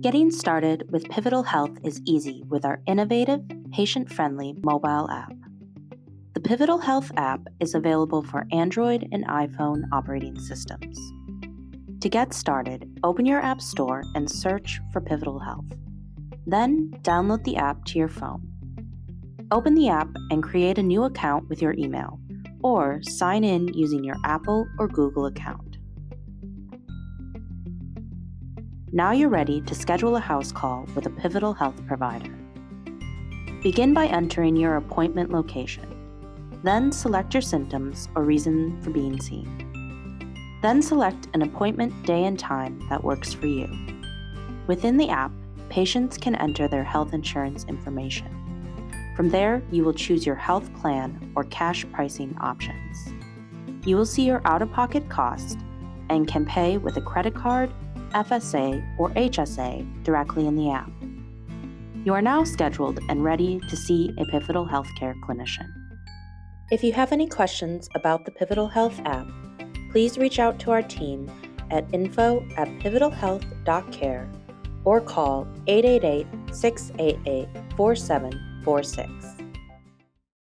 Getting started with Pivotal Health is easy with our innovative, patient-friendly mobile app. The Pivotal Health app is available for Android and iPhone operating systems. To get started, open your App Store and search for Pivotal Health. Then, download the app to your phone. Open the app and create a new account with your email, or sign in using your Apple or Google account. Now you're ready to schedule a house call with a Pivotal Health provider. Begin by entering your appointment location. Then select your symptoms or reason for being seen. Then select an appointment day and time that works for you. Within the app, patients can enter their health insurance information. From there, you will choose your health plan or cash pricing options. You will see your out-of-pocket cost and can pay with a credit card, FSA, or HSA directly in the app. You are now scheduled and ready to see a Pivotal Healthcare clinician. If you have any questions about the Pivotal Health app, please reach out to our team at info@pivotalhealth.care or call 888-688-4746.